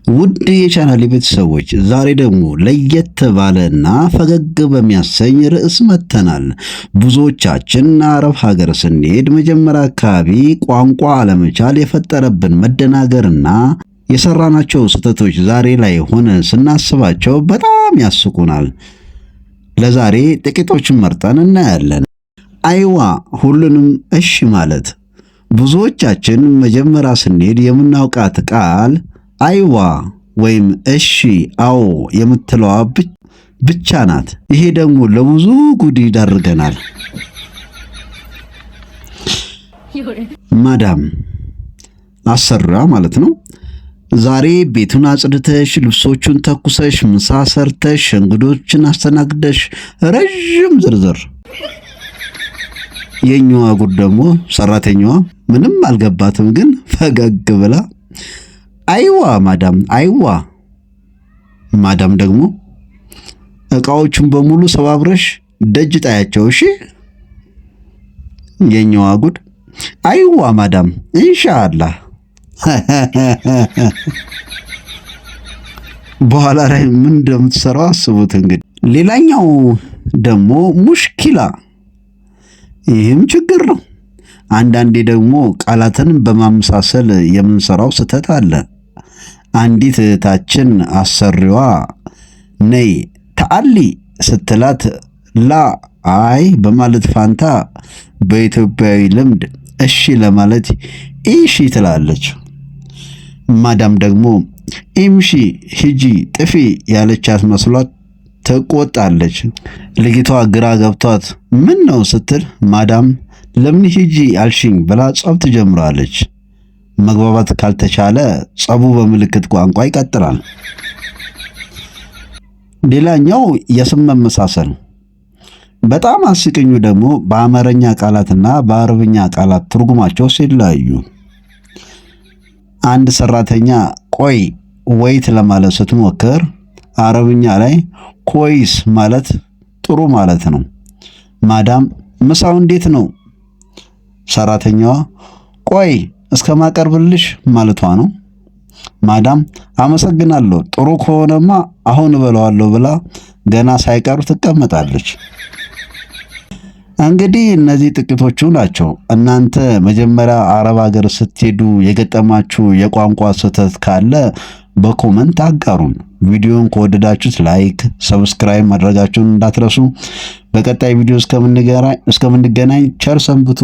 ውድ የቻናሌ ቤተሰቦች ዛሬ ደግሞ ለየት ባለና ፈገግ በሚያሰኝ ርዕስ መጥተናል። ብዙዎቻችን አረብ ሀገር ስንሄድ መጀመሪያ አካባቢ ቋንቋ አለመቻል የፈጠረብን መደናገርና የሰራናቸው ስህተቶች ዛሬ ላይ ሆነ ስናስባቸው በጣም ያስቁናል። ለዛሬ ጥቂቶችን መርጠን እናያለን። አይዋ ሁሉንም እሺ ማለት። ብዙዎቻችን መጀመሪያ ስንሄድ የምናውቃት ቃል አይዋ ወይም እሺ አዎ የምትለዋ ብቻ ናት። ይሄ ደግሞ ለብዙ ጉድ ይዳርገናል። ማዳም አሰሪዋ ማለት ነው። ዛሬ ቤቱን አጽድተሽ፣ ልብሶቹን ተኩሰሽ፣ ምሳ ሰርተሽ፣ እንግዶችን አስተናግደሽ፣ ረዥም ዝርዝር። የኛዋ ጉድ ደግሞ ሰራተኛዋ ምንም አልገባትም፣ ግን ፈገግ ብላ አይዋ ማዳም አይዋ። ማዳም ደግሞ እቃዎቹን በሙሉ ሰባብረሽ ደጅ ጣያቸው እሺ። የኛዋ ጉድ አይዋ ማዳም ኢንሻአላህ። በኋላ ላይ ምን እንደምትሰራው አስቡት እንግዲህ። ሌላኛው ደግሞ ሙሽኪላ፣ ይህም ችግር ነው። አንዳንዴ ደግሞ ቃላትን በማመሳሰል የምንሰራው ስህተት አለ። አንዲት እህታችን አሰሪዋ ነይ ተአሊ ስትላት ላ አይ በማለት ፋንታ በኢትዮጵያዊ ልምድ እሺ ለማለት ኢሺ ትላለች። ማዳም ደግሞ ኢምሺ ሂጂ ጥፊ ያለቻት መስሏት ትቆጣለች። ልጅቷ ግራ ገብቷት ምን ነው ስትል ማዳም ለምን ሂጂ አልሽኝ ብላ ጸብ ትጀምራለች። መግባባት ካልተቻለ ጸቡ በምልክት ቋንቋ ይቀጥላል። ሌላኛው የስም መመሳሰል። በጣም አስቂኙ ደግሞ በአማርኛ ቃላትና በአረብኛ ቃላት ትርጉማቸው ሲለያዩ። አንድ ሰራተኛ ቆይ ወይት ለማለት ስትሞክር አረብኛ ላይ ኮይስ ማለት ጥሩ ማለት ነው። ማዳም ምሳው እንዴት ነው? ሰራተኛዋ ቆይ እስከማቀርብልሽ ማለቷ ነው። ማዳም አመሰግናለሁ፣ ጥሩ ከሆነማ አሁን እበላዋለሁ ብላ ገና ሳይቀርብ ትቀመጣለች። እንግዲህ እነዚህ ጥቂቶቹ ናቸው። እናንተ መጀመሪያ አረብ ሀገር ስትሄዱ የገጠማችሁ የቋንቋ ስህተት ካለ በኮመንት አጋሩን። ቪዲዮን ከወደዳችሁት ላይክ፣ ሰብስክራይብ ማድረጋችሁን እንዳትረሱ። በቀጣይ ቪዲዮ እስከምንገናኝ ቸር ሰንብቱ።